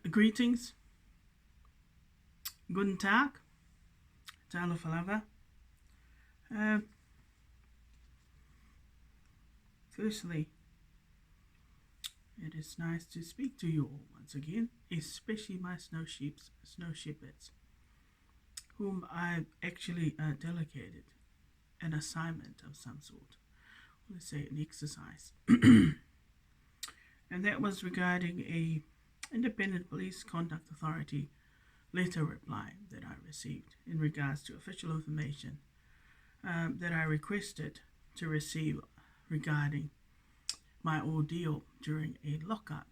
Greetings, guten Tag, Talo Falava. Firstly, it is nice to speak to you all once again, especially my snow shepherds, whom I've actually delegated an assignment of some sort, let's say an exercise. And that was regarding a Independent Police Conduct Authority letter reply that I received in regards to official information that I requested to receive regarding my ordeal during a lockup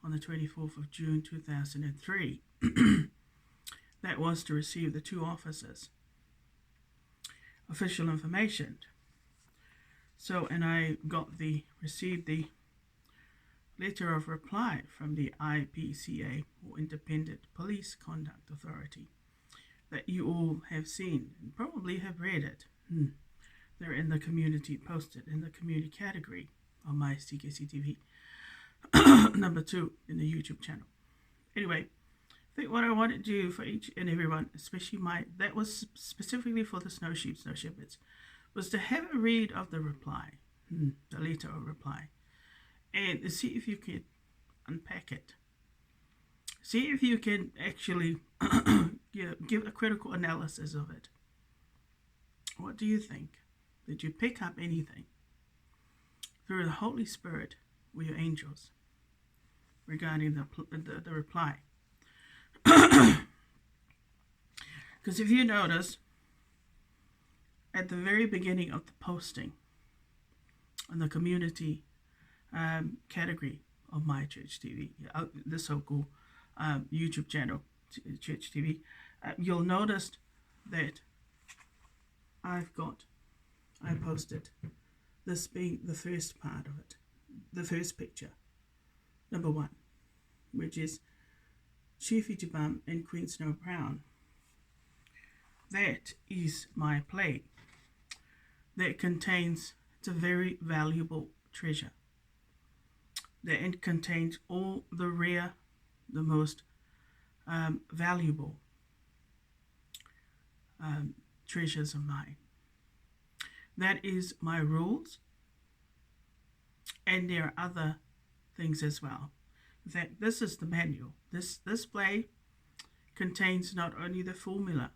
on the 24th of June 2003. That was to receive the two officers' official information. So, and I received the letter of reply from the IPCA, or Independent Police Conduct Authority, that you all have seen and probably have read it. They're in the community, posted in the community category on my CKCTV number 2 in the YouTube channel. Anyway, I think what I wanted to do for each and everyone, especially that was specifically for the snow shepherds, was to have a read of the reply, the letter of reply, and to see if you can unpack it. See if you can actually give a critical analysis of it. What do you think? Did you pick up anything through the Holy Spirit or your angels regarding the reply? Because if you notice, at the very beginning of the posting on the community category of my Church TV, the so-called YouTube channel, Church TV, you'll notice that I posted this being the first part of it, the first picture, number 1, which is Chief Ichibam and Queen Snow Brown. That is my play that contains, it's a very valuable treasure. That it contains all the rare, the most valuable treasures of mine. That is my rules, and there are other things as well. In fact, this is the manual. This play contains not only the formula.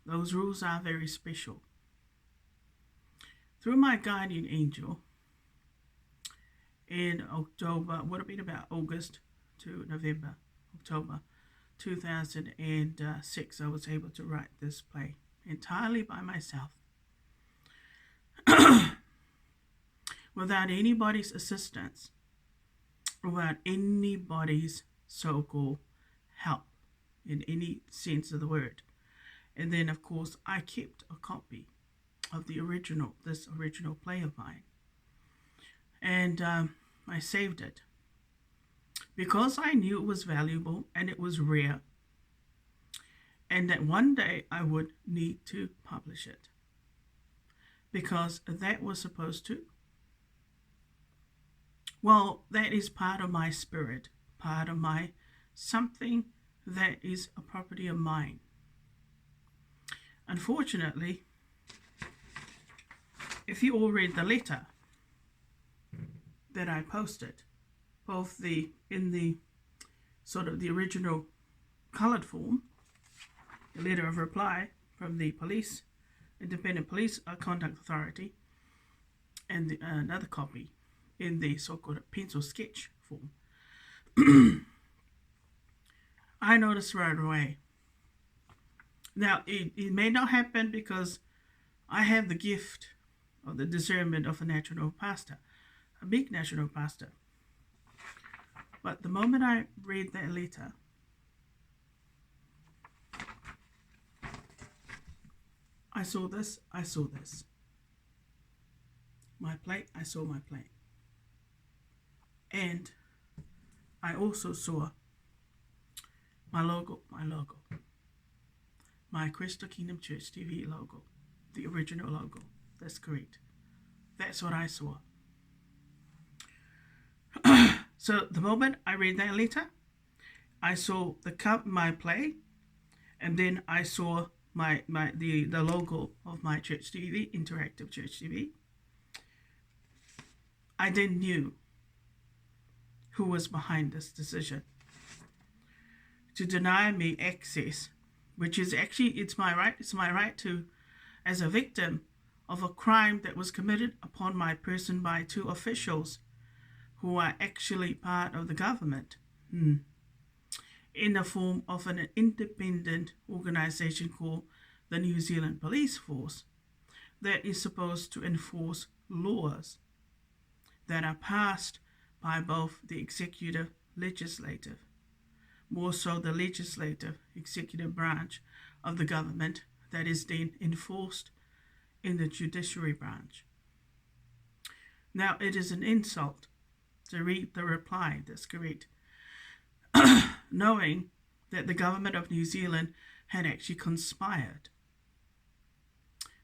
Those rules are very special. Through my guardian angel, in October, would have been about August to October 2006, I was able to write this play entirely by myself, without anybody's assistance, without anybody's so-called help in any sense of the word. And then, of course, I kept a copy of this original play of mine, and I saved it because I knew it was valuable and it was rare, and that one day I would need to publish it, because that was supposed to, well, that is part of my spirit, part of my something that is a property of mine. Unfortunately, if you all read the letter that I posted, both in the sort of the original colored form, the letter of reply from the Independent Police Conduct Authority, and another copy in the so-called pencil sketch form, I noticed right away. Now, it may not happen because I have the gift of the discernment of a national pastor, a big national pastor. But the moment I read that letter, I saw this. My plate, I saw my plate. And I also saw my logo. My Crystal Kingdom Church TV logo, the original logo. That's correct. That's what I saw. So the moment I read that letter, I saw my play, and then I saw the logo of my church TV, interactive church TV. I then knew who was behind this decision to deny me access, which is actually, it's my right to, as a victim of a crime that was committed upon my person by two officials who are actually part of the government, in the form of an independent organization called the New Zealand Police Force that is supposed to enforce laws that are passed by both the executive, legislative, more so the legislative, executive branch of the government that is then enforced in the judiciary branch. Now, it is an insult to read the reply, that's correct, knowing that the government of New Zealand had actually conspired,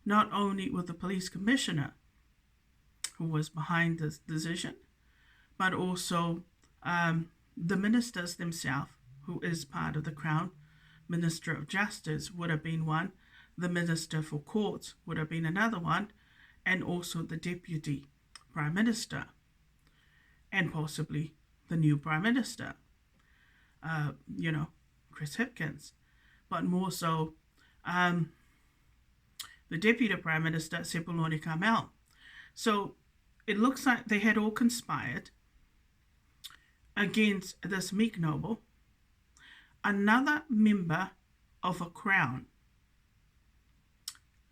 not only with the police commissioner who was behind this decision, but also the ministers themselves, who is part of the Crown. Minister of Justice would have been one, the Minister for Courts would have been another one, and also the Deputy Prime Minister, and possibly the new Prime Minister, Chris Hipkins, but more so the Deputy Prime Minister, Sepuloni Kamel. So it looks like they had all conspired against this meek noble, another member of a crown,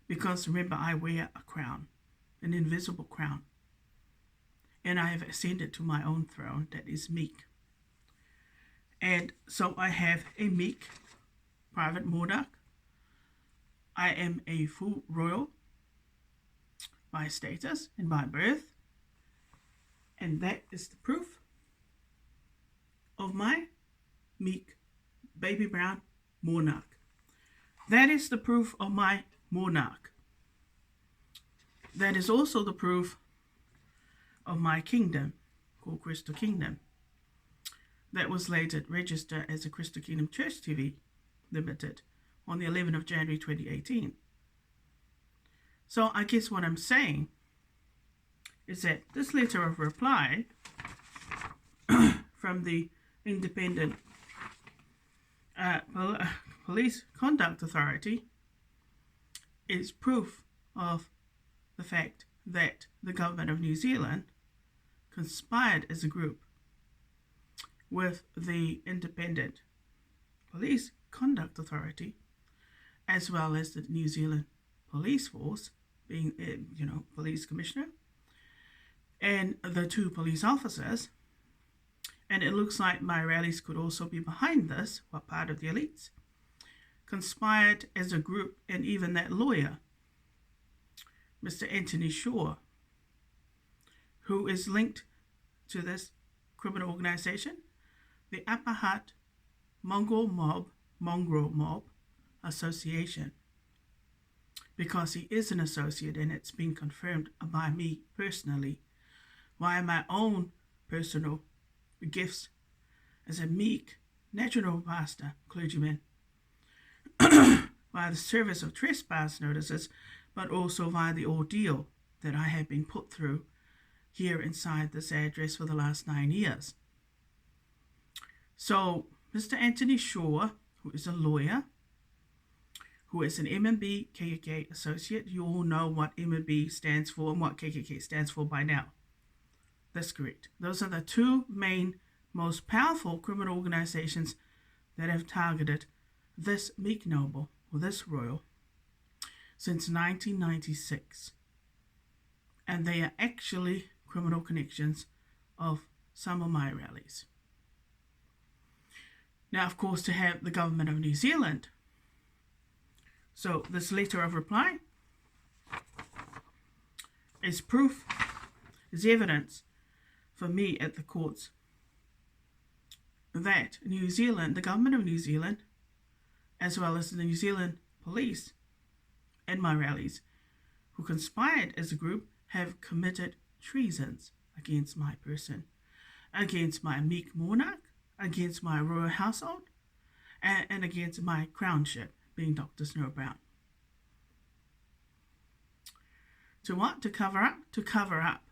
because remember, I wear a crown, an invisible crown, and I have ascended to my own throne that is meek. And so I have a meek private monarch. I am a full royal by status and by birth, and that is the proof of my meek baby brown monarch. That is the proof of my monarch. That is also the proof of my kingdom, called Crystal Kingdom, that was later registered as a Crystal Kingdom Church TV Limited on the 11th of January 2018. So I guess what I'm saying is that this letter of reply from the Independent Police Conduct Authority is proof of the fact that the government of New Zealand conspired as a group with the Independent Police Conduct Authority, as well as the New Zealand Police Force, being, police commissioner, and the two police officers. And it looks like my rallies could also be behind this, or part of the elites, conspired as a group, and even that lawyer, Mr. Anthony Shaw, who is linked to this criminal organization, the Upper Hutt Mongrel Mob Association, because he is an associate, and it's been confirmed by me personally, via my own personal gifts as a meek natural pastor, clergyman, via the service of trespass notices, but also via the ordeal that I have been put through here inside this address for the last 9 years. So Mr. Anthony Shaw, who is a lawyer, who is an MMB KKK associate, you all know what MMB stands for and what KKK stands for by now. That's correct. Those are the two main, most powerful criminal organizations that have targeted this meek noble, or this royal, since 1996. And they are actually criminal connections of some of my rallies. Now, of course, to have the government of New Zealand. So this letter of reply is proof, is evidence for me at the courts that New Zealand, the government of New Zealand, as well as the New Zealand police and my rallies, who conspired as a group, have committed treasons against my person. against my meek monarch, against my royal household, and against my crownship, being Dr. Snow Brown. To what? To cover up? To cover up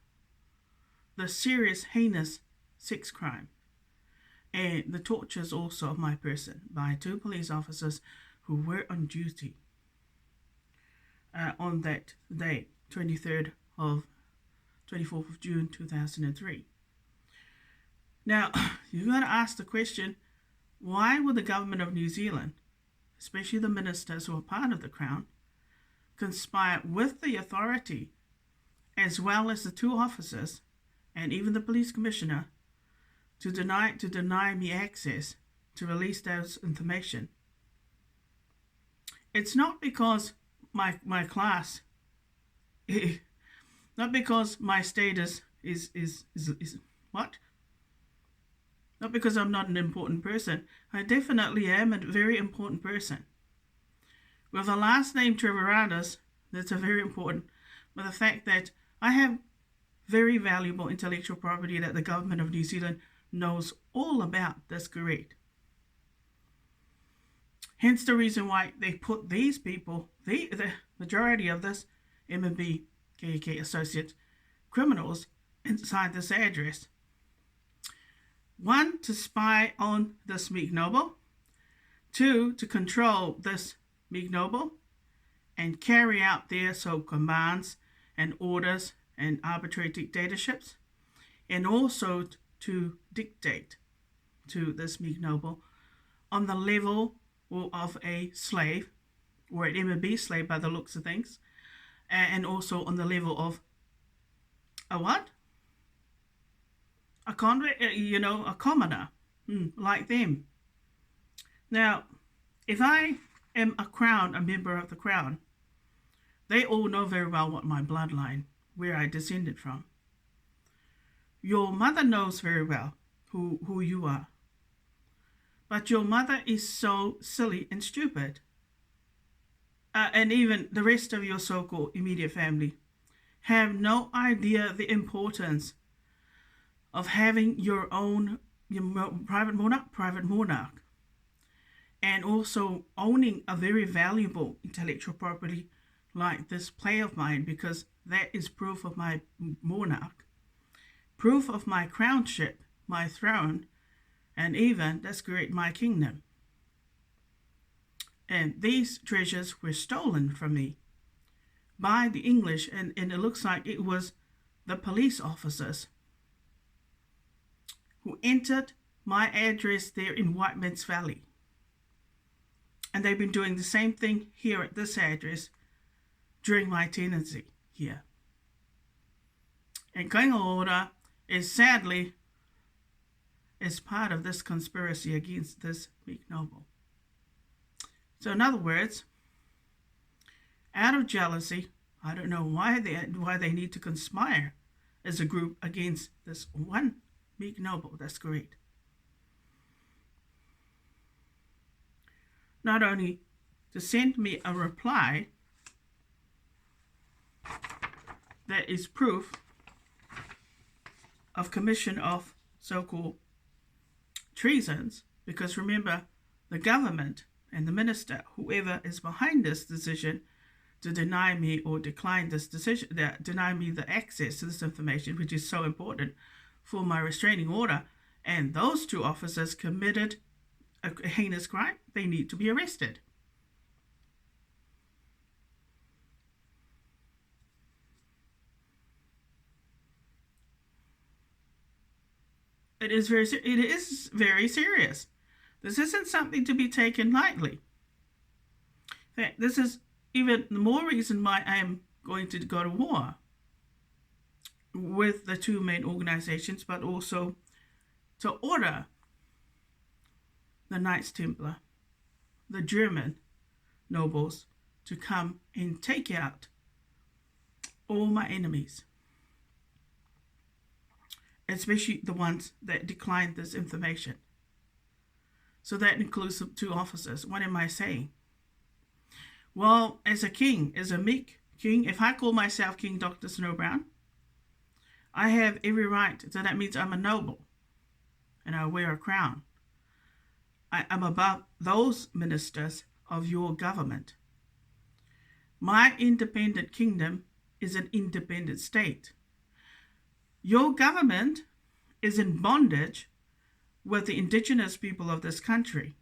the serious, heinous sex crime and the tortures also of my person by 2 police officers who were on duty on that day, 24th of June 2003. Now, you've got to ask the question, why would the government of New Zealand, especially the ministers who are part of the Crown, conspire with the authority as well as the 2 officers and even the police commissioner to deny me access to release those information? It's not because my class, not because my status is what? Not because I'm not an important person. I definitely am a very important person. With the last name Trevoradas, that's a very important, but the fact that I have very valuable intellectual property that the government of New Zealand knows all about, that's correct. Hence the reason why they put these people, the majority of this MB KK associate criminals inside this address. 1, to spy on this Meek Noble. 2, to control this Meek Noble and carry out their commands and orders and arbitrary dictatorships, and also to dictate to this Meek Noble on the level of a slave, or an MB slave by the looks of things, and also on the level of a what? A convict, a commoner, like them. Now, if I am a member of the Crown, they all know very well what my bloodline, where I descended from. Your mother knows very well who you are. But your mother is so silly and stupid. And even the rest of your so-called immediate family have no idea the importance of having your own private monarch, and also owning a very valuable intellectual property like this play of mine, because that is proof of my monarch, proof of my crownship, my throne, and even, that's great, my kingdom. And these treasures were stolen from me by the English, and it looks like it was the police officers who entered my address there in Whiteman's Valley. And they've been doing the same thing here at this address during my tenancy here. And Kainga Ora is sadly part of this conspiracy against this Meek Noble. So in other words, out of jealousy, I don't know why they need to conspire as a group against this one Meek Noble, that's great. Not only to send me a reply that is proof of commission of so-called treasons, because remember, the government and the minister, whoever is behind this decision to deny me or decline this decision, deny me the access to this information, which is so important for my restraining order, and those 2 officers committed a heinous crime, they need to be arrested. It is very serious. This isn't something to be taken lightly. In fact, this is even more reason why I am going to go to war with the 2 main organizations, but also to order the Knights Templar, the German nobles, to come and take out all my enemies, especially the ones that declined this information. So that includes the 2 officers. What am I saying? Well, as a king, as a meek king, if I call myself King Dr. Snow Brown, I have every right, so that means I'm a noble. and I wear a crown. I am above those ministers of your government. My independent kingdom is an independent state. Your government is in bondage with the indigenous people of this country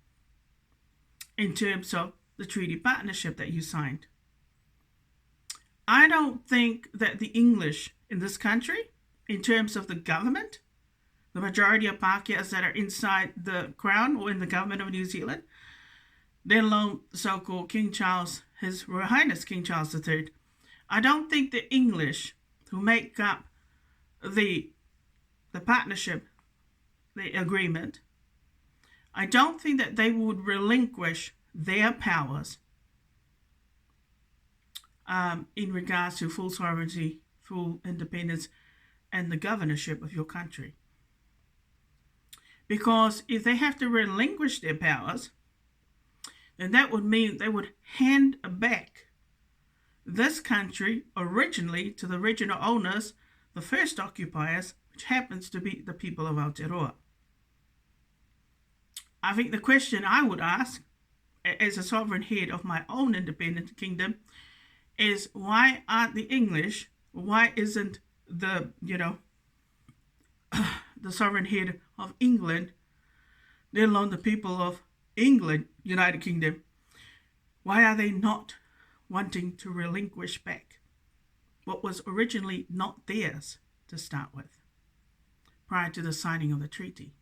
in terms of the treaty partnership that you signed. I don't think that the English in this country, in terms of the government, the majority of Pākehās that are inside the Crown or in the government of New Zealand, let alone so-called King Charles, His Royal Highness King Charles III, I don't think the English who make up the partnership, the agreement, I don't think that they would relinquish their powers in regards to full sovereignty, full independence, and the governorship of your country. Because if they have to relinquish their powers, then that would mean they would hand back this country originally to the original owners, the first occupiers, which happens to be the people of Aotearoa. I think the question I would ask, as a sovereign head of my own independent kingdom, is why aren't the English, why isn't the, the sovereign head of England, let alone the people of England, United Kingdom, why are they not wanting to relinquish back what was originally not theirs to start with, prior to the signing of the treaty?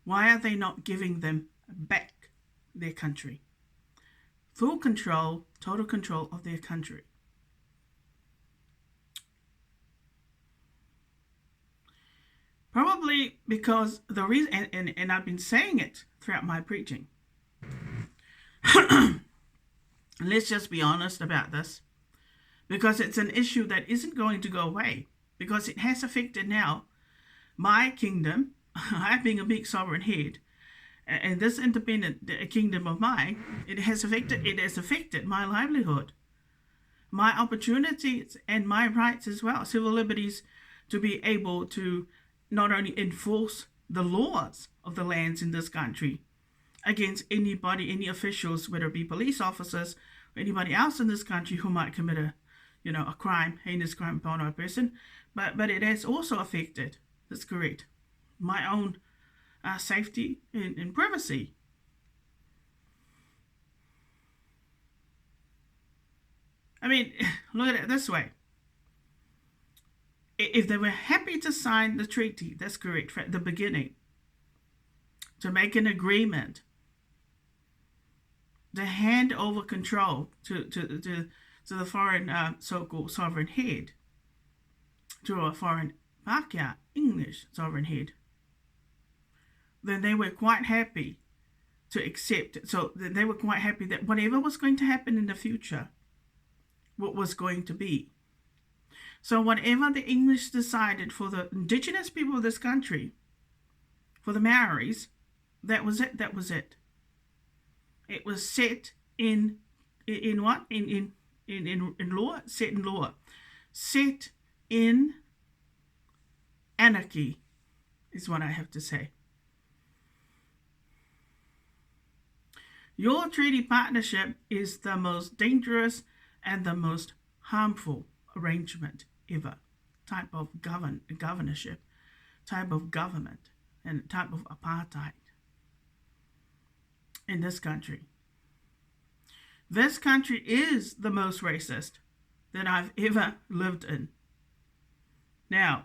Why are they not giving them back their country? Full control, total control of their country. Probably because the reason, and I've been saying it throughout my preaching. Let's just be honest about this, because it's an issue that isn't going to go away, because it has affected now my kingdom. I being a big sovereign head, and this independent kingdom of mine, it has affected my livelihood, my opportunities, and my rights as well, civil liberties, to be able to not only enforce the laws of the lands in this country against anybody, any officials, whether it be police officers or anybody else in this country who might commit a crime, heinous crime upon a person, but it has also affected, that's correct, my own safety and privacy. I mean, look at it this way. If they were happy to sign the treaty, that's correct, from the beginning, to make an agreement, to hand over control to the foreign so-called sovereign head, to a foreign Pākehā, English sovereign head, then they were quite happy to accept it. So they were quite happy that whatever was going to happen in the future, what was going to be. So whatever the English decided for the indigenous people of this country, for the Maoris, that was it. That was it. It was set in what? In law? Set in law. Set in anarchy is what I have to say. Your treaty partnership is the most dangerous and the most harmful arrangement ever. Type of governorship, type of government, and type of apartheid in this country. This country is the most racist that I've ever lived in. Now,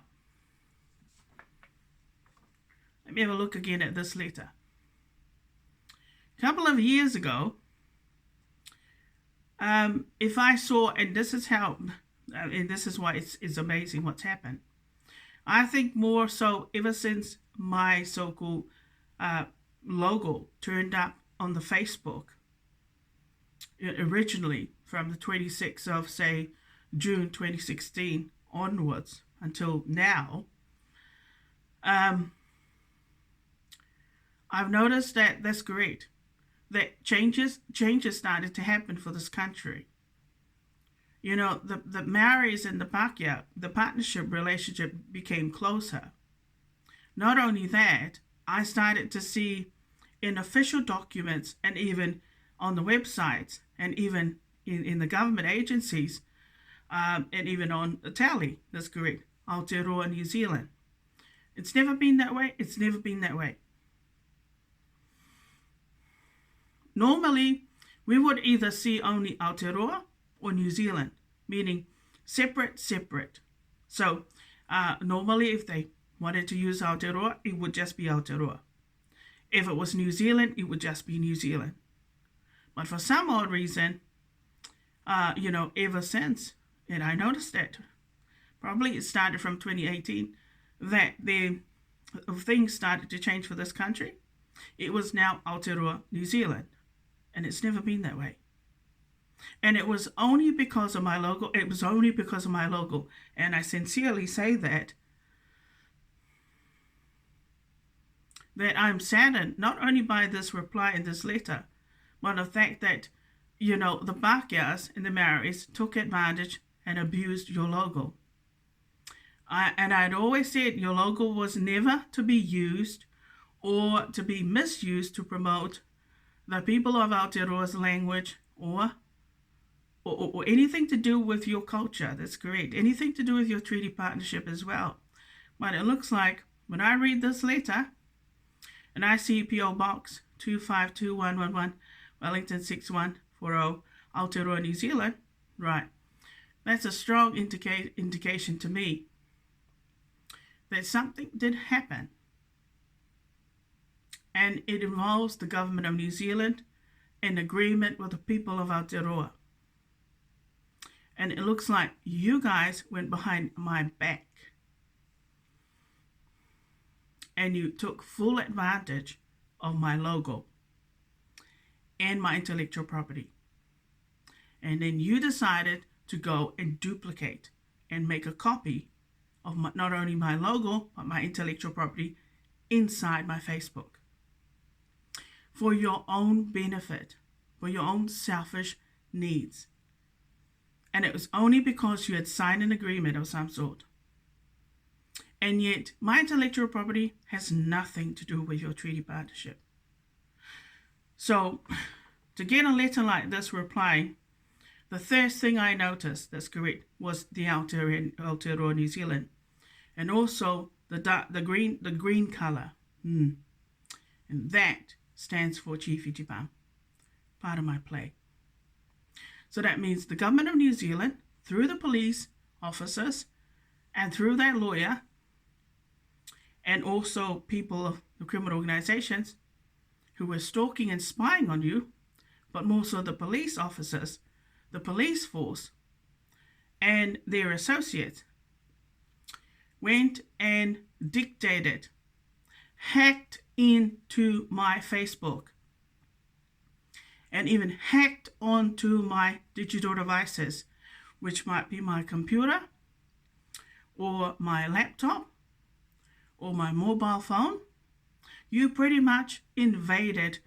let me have a look again at this letter. A couple of years ago, if I saw, and this is how, and this is why it's amazing what's happened. I think more so ever since my so-called logo turned up on the Facebook, originally from the 26th of, say, June 2016 onwards until now, I've noticed that that's great. That changes started to happen for this country. You know, the Maoris and the Pākehā, the partnership relationship became closer. Not only that, I started to see in official documents and even on the websites and even in the government agencies and even on the tally, that's correct, Aotearoa New Zealand. It's never been that way. It's never been that way. Normally, we would either see only Aotearoa or New Zealand, meaning separate. So normally if they wanted to use Aotearoa, it would just be Aotearoa. If it was New Zealand, it would just be New Zealand. But for some odd reason, ever since, and I noticed that, probably it started from 2018, that things started to change for this country. It was now Aotearoa New Zealand, and it's never been that way. And it was only because of my logo. It was only because of my logo. And I sincerely say that I'm saddened not only by this reply in this letter, but the fact that, the Pākehās and the Maoris took advantage and abused your logo. I'd always said your logo was never to be used or to be misused to promote the people of Aotearoa's language or anything to do with your culture. That's correct. Anything to do with your treaty partnership as well. But it looks like when I read this letter and I see P.O. Box 252111 Wellington 6140 Aotearoa New Zealand, right, that's a strong indication to me that something did happen, and it involves the government of New Zealand in agreement with the people of Aotearoa. And it looks like you guys went behind my back and you took full advantage of my logo and my intellectual property. And then you decided to go and duplicate and make a copy of not only my logo, but my intellectual property inside my Facebook for your own benefit, for your own selfish needs. And it was only because you had signed an agreement of some sort. And yet, my intellectual property has nothing to do with your treaty partnership. So, to get a letter like this replying, the first thing I noticed, that's correct, was the Aotearoa New Zealand, and also the green color, and that stands for Chief Japan, part of my play. So that means the government of New Zealand, through the police officers, and through that lawyer, and also people of the criminal organizations who were stalking and spying on you, but more so the police officers, the police force, and their associates, went and dictated, hacked into my Facebook, and even hacked onto my digital devices, which might be my computer, or my laptop, or my mobile phone. You pretty much invaded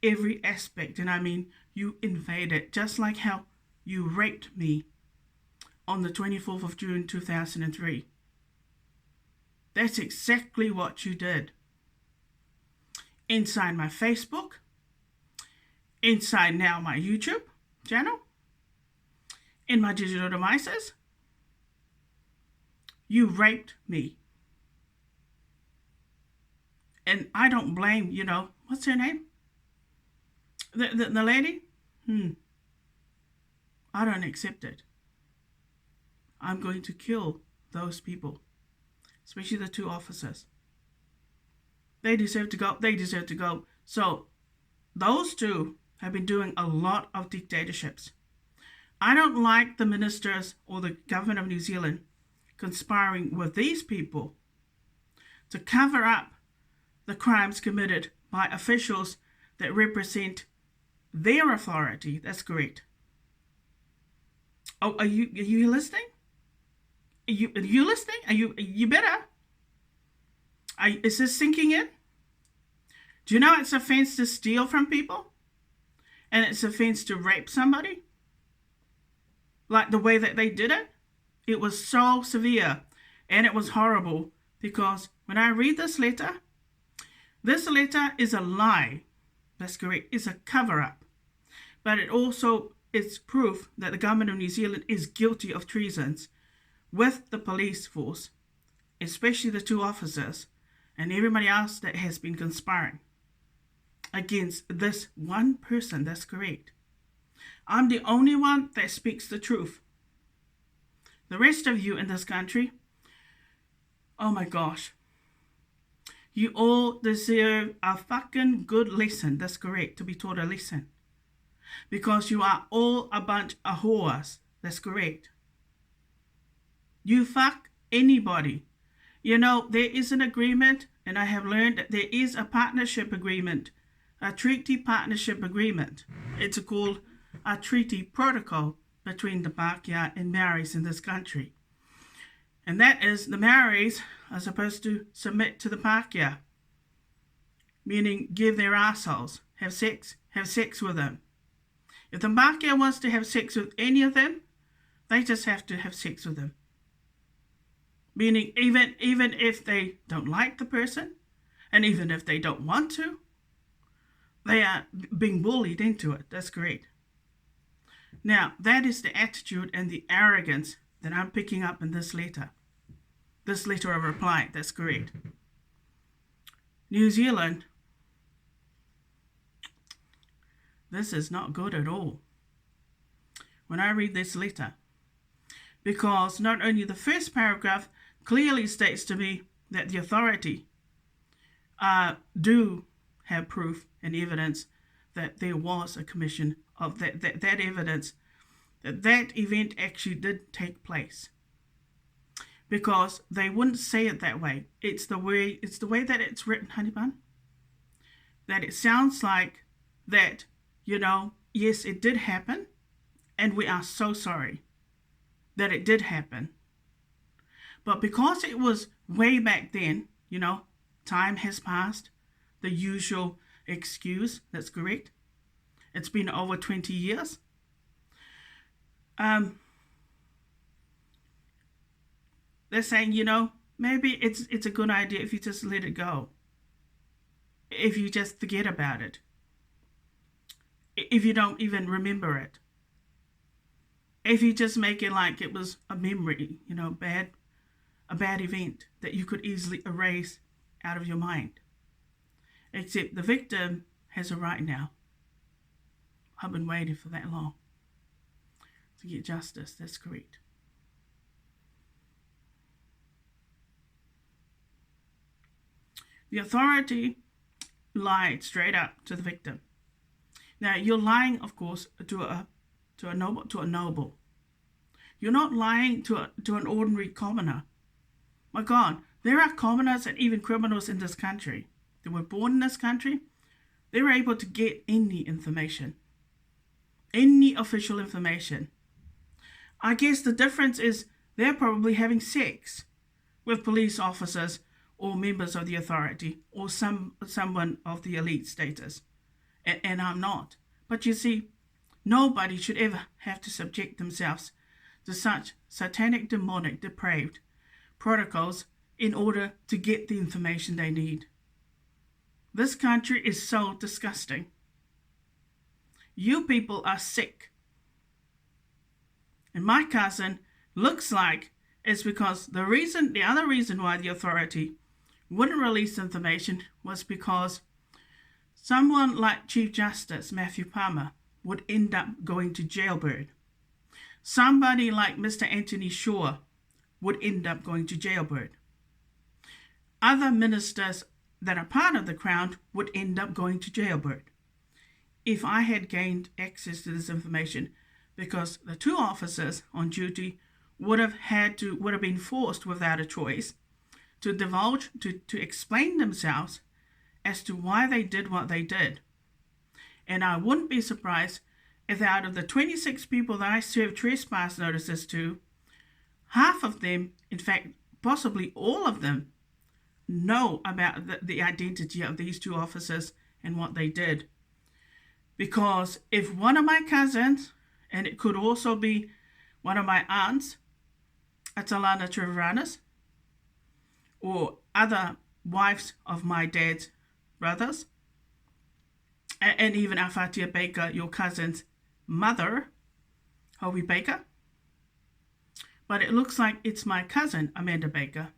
every aspect, and I mean you invaded, just like how you raped me on the 24th of June 2003. That's exactly what you did. Inside my Facebook, inside now my YouTube channel, in my digital devices, you raped me. And I don't blame, what's her name? The lady? I don't accept it. I'm going to kill those people, especially the two officers. They deserve to go. They deserve to go. So those two have been doing a lot of dictatorships. I don't like the ministers or the government of New Zealand conspiring with these people to cover up the crimes committed by officials that represent their authority. That's correct. Oh, are you listening? Are you listening? You better? Is this sinking in? Do you know it's offense to steal from people? And it's offense to rape somebody? Like the way that they did it? It was so severe and it was horrible because when I read this letter is a lie. That's correct. It's a cover-up. But it also is proof that the government of New Zealand is guilty of treasons with the police force, especially the two officers and everybody else that has been conspiring against this one person. That's correct. I'm the only one that speaks the truth. The rest of you in this country, oh my gosh, you all deserve a fucking good lesson. That's correct, to be taught a lesson. Because you are all a bunch of whores. That's correct. You fuck anybody. You know, there is an agreement, and I have learned that there is a partnership agreement, a treaty partnership agreement. It's called a treaty protocol between the Pākehā and Maoris in this country. And that is, the Maoris are supposed to submit to the Pākehā, meaning give their assholes, have sex with them. If the Pākehā wants to have sex with any of them, they just have to have sex with them. Meaning even if they don't like the person, and even if they don't want to, they are being bullied into it. That's correct. Now, that is the attitude and the arrogance that I'm picking up in this letter. This letter of reply. That's correct. New Zealand, this is not good at all when I read this letter, because not only the first paragraph clearly states to me that the authority do have proof and evidence that there was a commission of that evidence, that event actually did take place, because they wouldn't say it that way. It's the way that it's written, honey bun, that it sounds like that, you know, yes, it did happen, and we are so sorry that it did happen. But because it was way back then, you know, time has passed, the usual excuse, that's correct. It's been over 20 years. They're saying, you know, maybe it's a good idea if you just let it go. If you just forget about it. If you don't even remember it. If you just make it like it was a memory, you know, a bad event that you could easily erase out of your mind. Except the victim has a right now. I've been waiting for that long to get justice. That's correct. The authority lied straight up to the victim. Now, you're lying, of course, to a noble. You're not lying to an ordinary commoner. My God, there are commoners and even criminals in this country. They were born in this country. They were able to get any information, any official information. I guess the difference is they're probably having sex with police officers or members of the authority or someone of the elite status. And I'm not. But you see, nobody should ever have to subject themselves to such satanic, demonic, depraved protocols in order to get the information they need. This country is so disgusting. You people are sick. And my cousin looks like it's because the other reason why the authority wouldn't release information was because someone like Chief Justice Matthew Palmer would end up going to jailbird. Somebody like Mr. Anthony Shaw would end up going to jailbird. Other ministers that are part of the Crown would end up going to jailbird. If I had gained access to this information, because the two officers on duty would have been forced without a choice to divulge, to explain themselves as to why they did what they did. And I wouldn't be surprised if out of the 26 people that I served trespass notices to, half of them, in fact, possibly all of them, know about the identity of these two officers and what they did. Because if one of my cousins, and it could also be one of my aunts, Atalana Treveranas, or other wives of my dad's brothers, and even Afatia Baker, your cousin's mother, Howie Baker. But it looks like it's my cousin, Amanda Baker.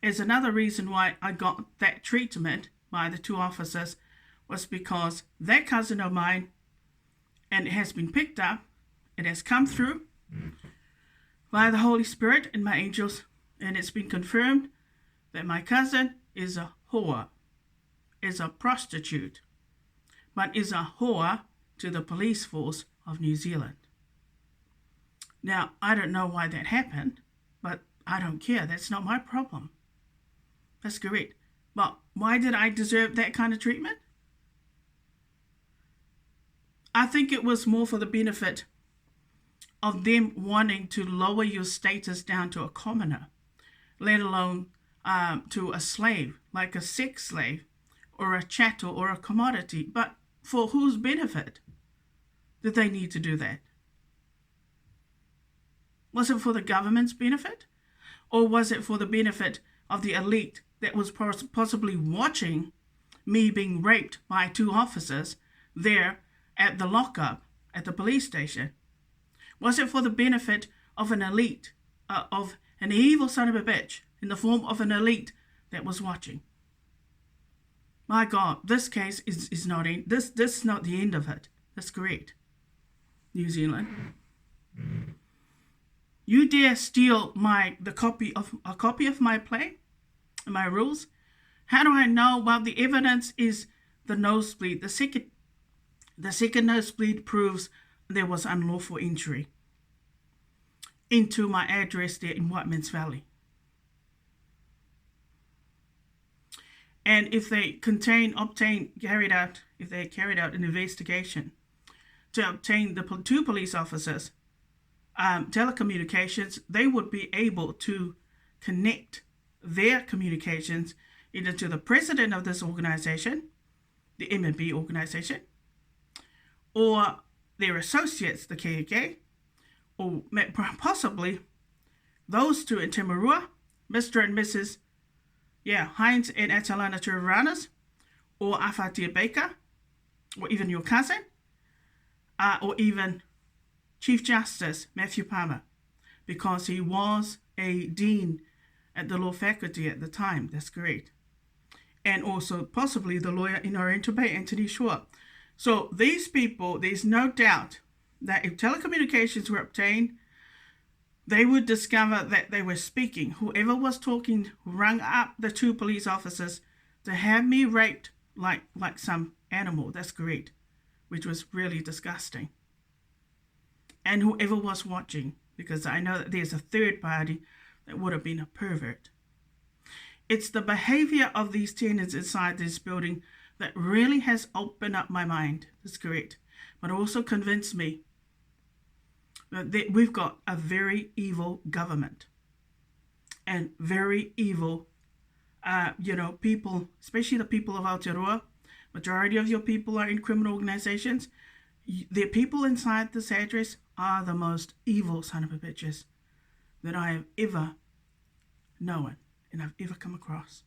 Is another reason why I got that treatment by the two officers was because that cousin of mine, and it has been picked up, it has come through by the Holy Spirit and my angels, and it's been confirmed that my cousin is a whore, is a prostitute, but is a whore to the police force of New Zealand. Now, I don't know why that happened, but I don't care. That's not my problem. That's correct. But why did I deserve that kind of treatment? I think it was more for the benefit of them wanting to lower your status down to a commoner, let alone to a slave, like a sex slave or a chattel or a commodity. But for whose benefit did they need to do that? Was it for the government's benefit? Or was it for the benefit of the elite that was possibly watching me being raped by two officers there at the lockup at the police station? Was it for the benefit of an elite, of an evil son of a bitch in the form of an elite that was watching? My God, this case is not in, this is not the end of it. That's correct. New Zealand. You dare steal a copy of my play, my rules? How do I know? Well, the evidence is the nosebleed. The second nosebleed proves there was unlawful entry into my address there in Whiteman's Valley. And if they carried out an investigation to obtain the two police officers telecommunications, they would be able to connect their communications either to the president of this organization, the MNB organization, or their associates, the KK, or possibly those two in Timarua, Mr. and Mrs. Hines and Atalana Turvaranas, or Afatia Baker, or even your cousin, or even Chief Justice Matthew Palmer, because he was a dean at the law faculty at the time. That's correct. And also possibly the lawyer in Oriental Bay, Anthony Shaw. So these people, there's no doubt that if telecommunications were obtained, they would discover that they were speaking. Whoever was talking rang up the two police officers to have me raped like some animal. That's correct, which was really disgusting. And whoever was watching, because I know that there's a third party that would have been a pervert. It's the behavior of these tenants inside this building that really has opened up my mind. That's correct. But also convinced me that we've got a very evil government and very evil, people, especially the people of Aotearoa. Majority of your people are in criminal organizations. The people inside this address are the most evil son of a bitches that I have ever known and I've ever come across.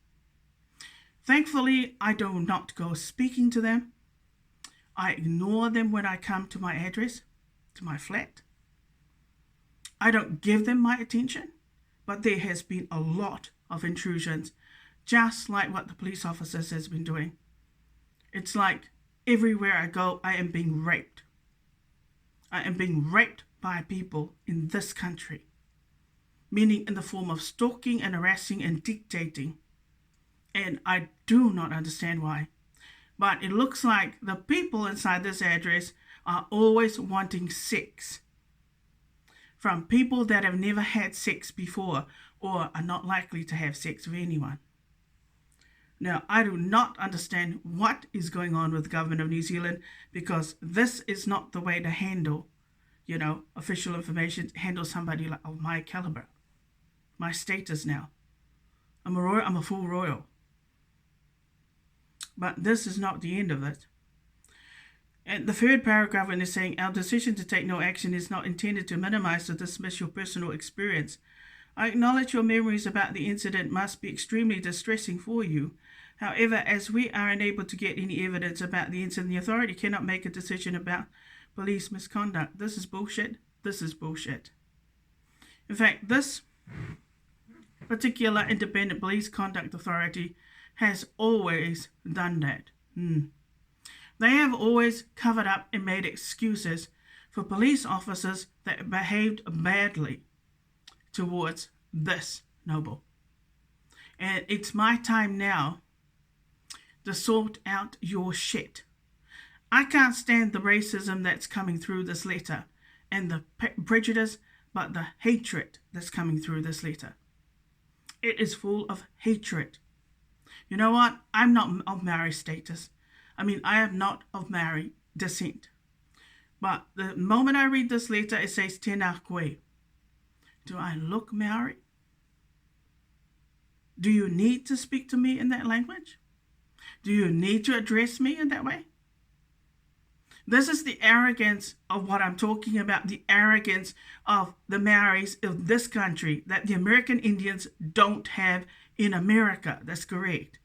Thankfully, I do not go speaking to them. I ignore them when I come to my address, to my flat. I don't give them my attention, but there has been a lot of intrusions, just like what the police officers has been doing. It's like everywhere I go, I am being raped. I am being raped by people in this country, meaning in the form of stalking and harassing and dictating. And I do not understand why. But it looks like the people inside this address are always wanting sex from people that have never had sex before or are not likely to have sex with anyone. Now, I do not understand what is going on with the government of New Zealand, because this is not the way to handle, official information, handle somebody of my caliber, my status now. I'm a full royal. But this is not the end of it. And the third paragraph, when they're saying, our decision to take no action is not intended to minimize or dismiss your personal experience I acknowledge your memories about the incident must be extremely distressing for you. However, as we are unable to get any evidence about the incident, the authority cannot make a decision about police misconduct. This is bullshit. This is bullshit. In fact, this particular independent police conduct authority has always done that. They have always covered up and made excuses for police officers that behaved badly towards this noble. And it's my time now to sort out your shit. I can't stand the racism that's coming through this letter and the prejudice, but the hatred that's coming through this letter. It is full of hatred. You know what? I'm not of Maori status. I am not of Maori descent. But the moment I read this letter, it says tēnā koe. Do I look Maori? Do you need to speak to me in that language? Do you need to address me in that way? This is the arrogance of what I'm talking about, the arrogance of the Maoris of this country that the American Indians don't have in America. That's correct.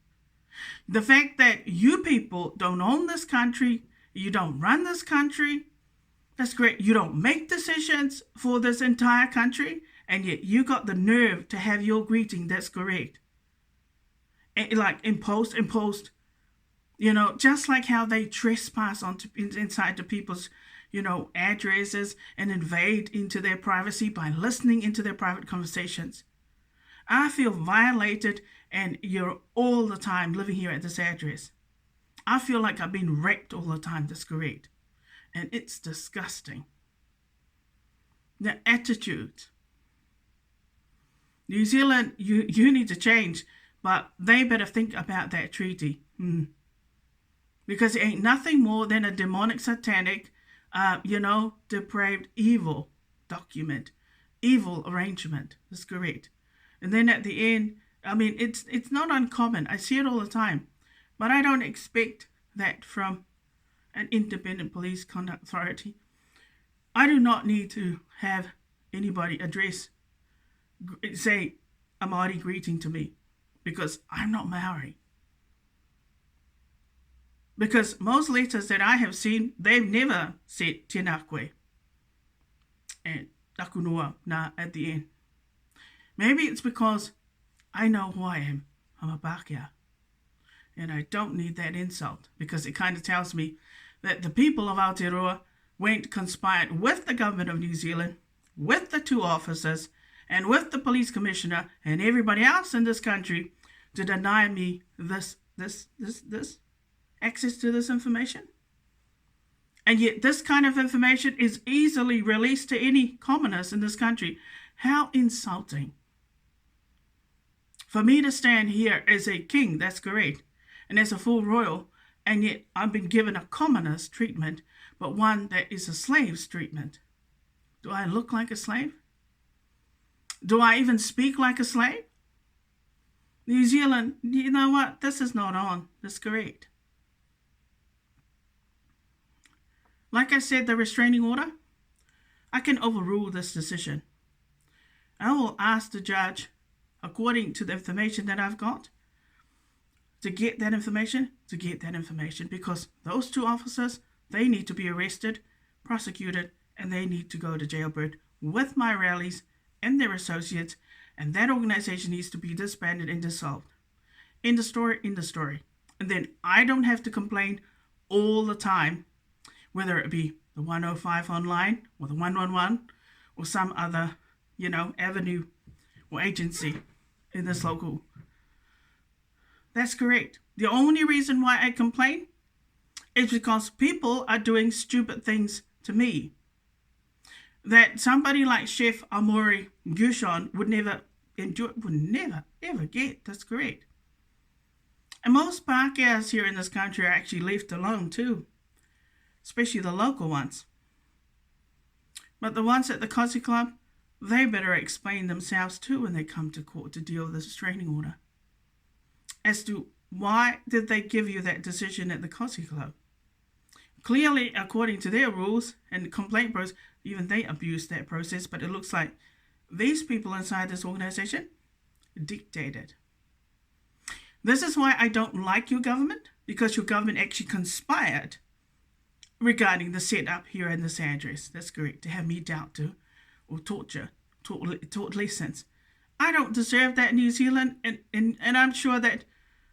The fact that you people don't own this country, you don't run this country, that's great. You don't make decisions for this entire country, and yet you got the nerve to have your greeting. That's correct. And like imposed, just like how they trespass inside the people's, addresses and invade into their privacy by listening into their private conversations. I feel violated, and you're all the time living here at this address. I feel like I've been raped all the time. That's correct. And it's disgusting. The attitude. New Zealand, you need to change, but they better think about that treaty. Because it ain't nothing more than a demonic, satanic, depraved, evil document. Evil arrangement. That's correct. And then at the end, it's not uncommon. I see it all the time. But I don't expect that from an independent police conduct authority. I do not need to have anybody say a Māori greeting to me, because I'm not Maori. Because most letters that I have seen, they've never said tēnā koe and taku noa nā at the end. Maybe it's because I know who I am. I'm a Pākehā. And I don't need that insult, because it kind of tells me that the people of Aotearoa conspired with the government of New Zealand, with the two officers, and with the police commissioner and everybody else in this country to deny me this access to this information. And yet this kind of information is easily released to any commoners in this country. How insulting. For me to stand here as a king, that's correct, and as a full royal, and yet I've been given a commoner's treatment, but one that is a slave's treatment. Do I look like a slave? Do I even speak like a slave? New Zealand, you know what? This is not on. That's correct. Like I said, the restraining order, I can overrule this decision. I will ask the judge, according to the information that I've got, to get that information, because those two officers, they need to be arrested, prosecuted, and they need to go to jailbird with my rallies and their associates, and that organization needs to be disbanded and dissolved. In the story. And then I don't have to complain all the time, whether it be the 105 online or the 111 or some other, avenue or agency in this local. That's correct. The only reason why I complain is because people are doing stupid things to me that somebody like Chef Amori Gushon would never ever get. That's correct. And most Pākehās here in this country are actually left alone too, especially the local ones. But the ones at the Cozy Club, they better explain themselves too when they come to court to deal with this restraining order, as to why did they give you that decision at the Cozy Club. Clearly, according to their rules and complaint process, even they abused that process, but it looks like these people inside this organization dictated. This is why I don't like your government, because your government actually conspired regarding the setup here in this address. That's correct, to have me doubt to or taught lessons. I don't deserve that, New Zealand, and I'm sure that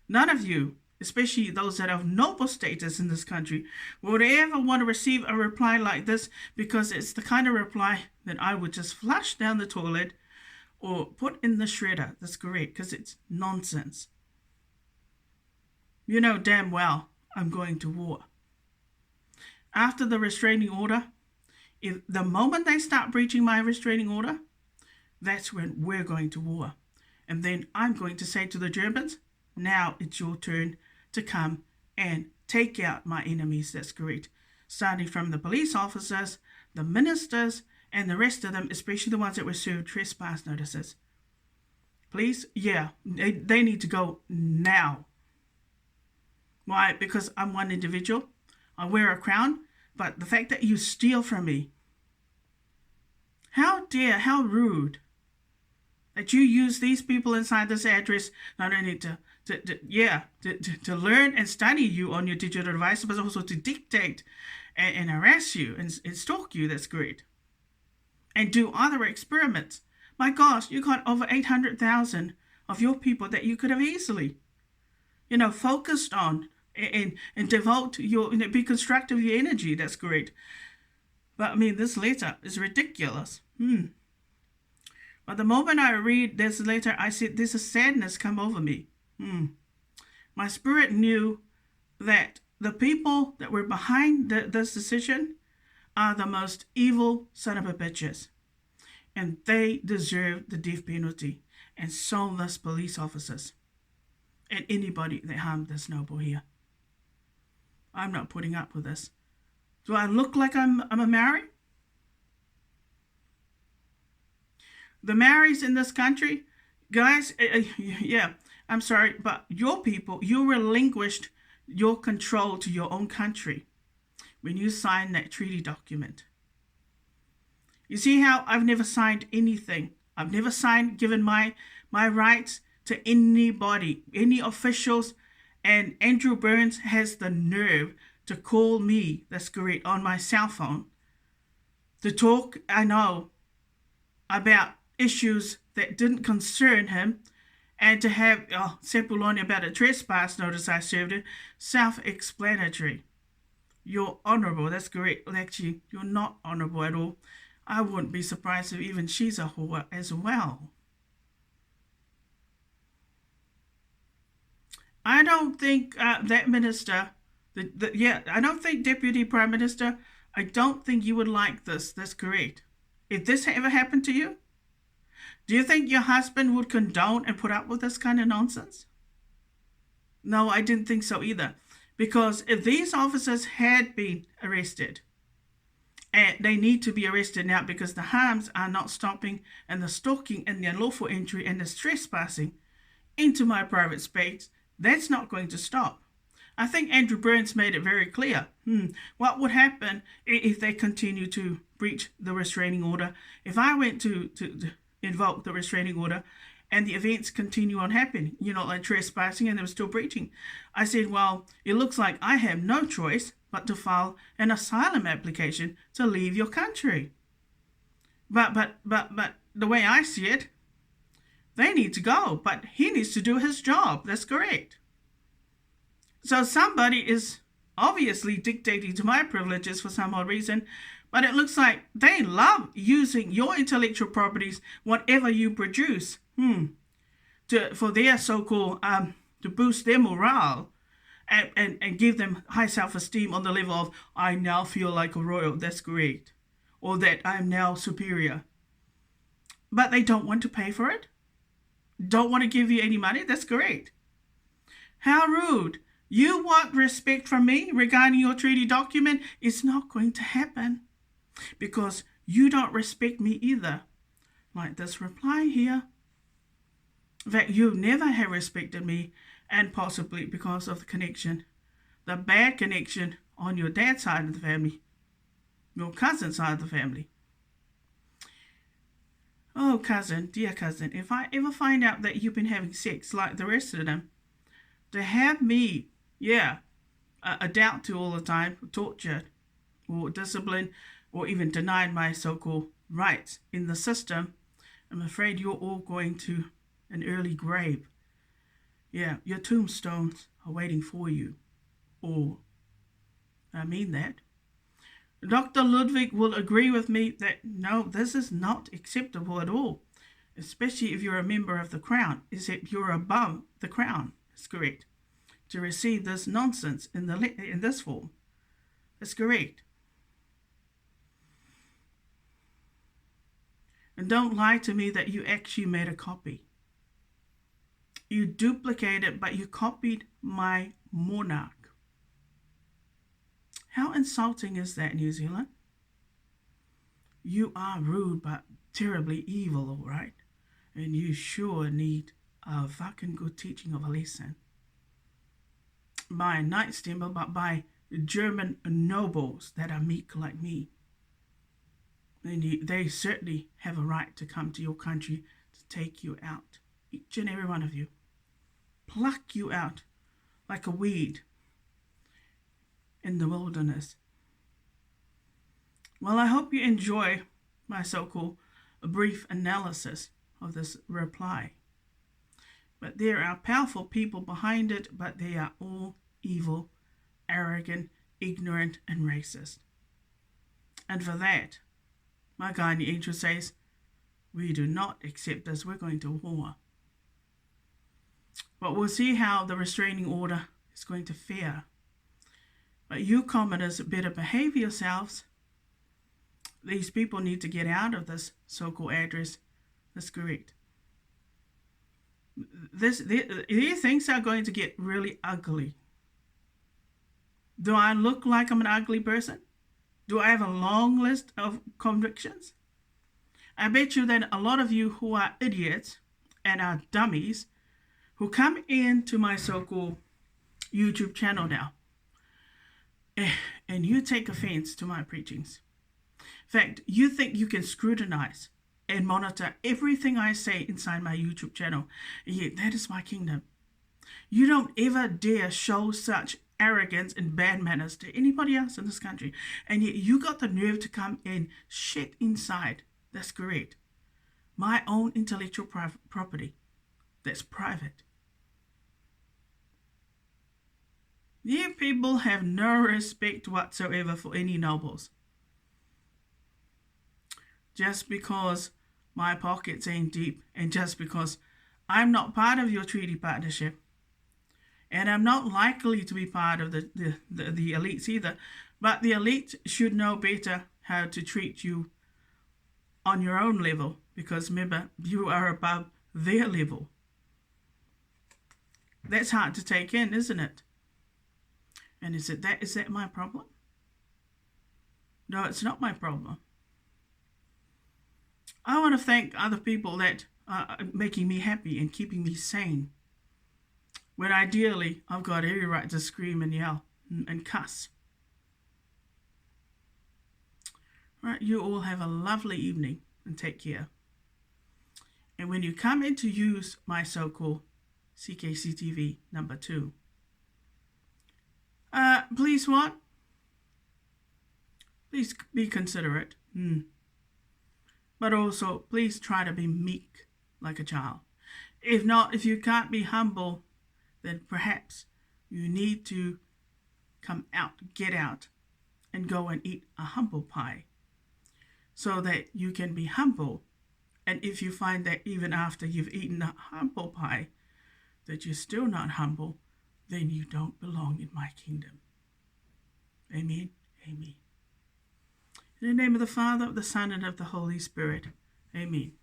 none of you, especially those that have noble status in this country, would ever want to receive a reply like this, because it's the kind of reply that I would just flush down the toilet or put in the shredder. That's correct, because it's nonsense. You know damn well I'm going to war. After the restraining order, if the moment they start breaching my restraining order, that's when we're going to war. And then I'm going to say to the Germans, now it's your turn to come and take out my enemies. That's correct. Starting from the police officers, the ministers, and the rest of them, especially the ones that were served trespass notices. Please, yeah, they need to go now. Why? Because I'm one individual. I wear a crown, but the fact that you steal from me, how dare, how rude that you use these people inside this address not only to learn and study you on your digital device, but also to dictate and harass you and stalk you. That's great. And do other experiments. My gosh, you got over 800,000 of your people that you could have easily, focused on and devote your, be constructive with your energy. That's great. But I mean, this letter is ridiculous. But the moment I read this letter, I see there's a sadness come over me. My spirit knew that the people that were behind this decision are the most evil son of a bitches. And they deserve the death penalty. And so does police officers. And anybody that harmed this noble here. I'm not putting up with this. Do I look like I'm a Maori? The Maoris in this country, guys, yeah, I'm sorry, but your people, you relinquished your control to your own country when you signed that treaty document. You see how I've never signed anything. I've never given my rights to anybody, any officials, and Andrew Burns has the nerve to call me, that's correct, on my cell phone to talk, I know, about issues that didn't concern him, and to have Sepuloni about a trespass notice I served it, self-explanatory. You're honourable, that's correct. Actually, you're not honourable at all. I wouldn't be surprised if even she's a whore as well. I don't think that minister, I don't think Deputy Prime Minister, I don't think you would like this. That's correct. If this ever happened to you, do you think your husband would condone and put up with this kind of nonsense? No, I didn't think so either. Because if these officers had been arrested, and they need to be arrested now because the harms are not stopping, and the stalking and the unlawful entry and the trespassing into my private space, that's not going to stop. I think Andrew Burns made it very clear. What would happen if they continue to breach the restraining order? If I went to invoke the restraining order and the events continue on happening, like trespassing, and they were still breaching. I said, well, it looks like I have no choice but to file an asylum application to leave your country. But the way I see it, they need to go, but he needs to do his job. That's correct. So somebody is obviously dictating to my privileges for some odd reason, but it looks like they love using your intellectual properties, whatever you produce, for their so-called, to boost their morale and give them high self-esteem on the level of, I now feel like a royal, that's great, or that I'm now superior. But they don't want to pay for it, don't want to give you any money, that's great. How rude. You want respect from me regarding your treaty document? It's not going to happen because you don't respect me either. Like this reply here, that you never have respected me, and possibly because of the connection, the bad connection on your dad's side of the family, your cousin's side of the family. Oh, cousin, dear cousin, if I ever find out that you've been having sex like the rest of them, to have me, a doubt to all the time, tortured, or disciplined, or even denied my so-called rights in the system, I'm afraid you're all going to an early grave. Yeah, your tombstones are waiting for you. Or, I mean that. Dr. Ludwig will agree with me that no, this is not acceptable at all, especially if you're a member of the Crown, except you're above the Crown. That's correct. To receive this nonsense in this form. That's correct. And don't lie to me that you actually made a copy. You duplicated, but you copied my monarch. How insulting is that, New Zealand? You are rude but terribly evil, all right? And you sure need a fucking good teaching of a lesson. By a Knights Templar, but by German nobles that are meek like me. And they certainly have a right to come to your country to take you out. Each and every one of you. Pluck you out like a weed in the wilderness. Well, I hope you enjoy my so-called brief analysis of this reply. But there are powerful people behind it, but they are all evil, arrogant, ignorant, and racist. And for that, my guardian angel says, we do not accept this. We're going to war. But we'll see how the restraining order is going to fare. But you commoners better behave yourselves. These people need to get out of this so-called address. That's correct. These things are going to get really ugly. Do I look like I'm an ugly person? Do I have a long list of convictions? I bet you that a lot of you who are idiots and are dummies who come into my so-called YouTube channel now and you take offense to my preachings. In fact, you think you can scrutinize and monitor everything I say inside my YouTube channel. And yet that is my kingdom. You don't ever dare show such arrogance and bad manners to anybody else in this country. And yet you got the nerve to come and shit inside. That's correct. My own intellectual property. That's private. You people have no respect whatsoever for any nobles. Just because my pockets ain't deep and just because I'm not part of your treaty partnership and I'm not likely to be part of the elites either, but the elite should know better how to treat you on your own level because remember, you are above their level. That's hard to take in, isn't it? And is that my problem? No, it's not my problem. I want to thank other people that are making me happy and keeping me sane. When ideally, I've got every right to scream and yell and cuss. Right, you all have a lovely evening and take care. And when you come in to use my so-called CKCTV number 2, please what? Please be considerate. But also, please try to be meek like a child. If not, if you can't be humble, then perhaps you need to come out, get out, and go and eat a humble pie so that you can be humble. And if you find that even after you've eaten a humble pie, that you're still not humble, then you don't belong in my kingdom. Amen. Amen. In the name of the Father, of the Son, and of the Holy Spirit. Amen.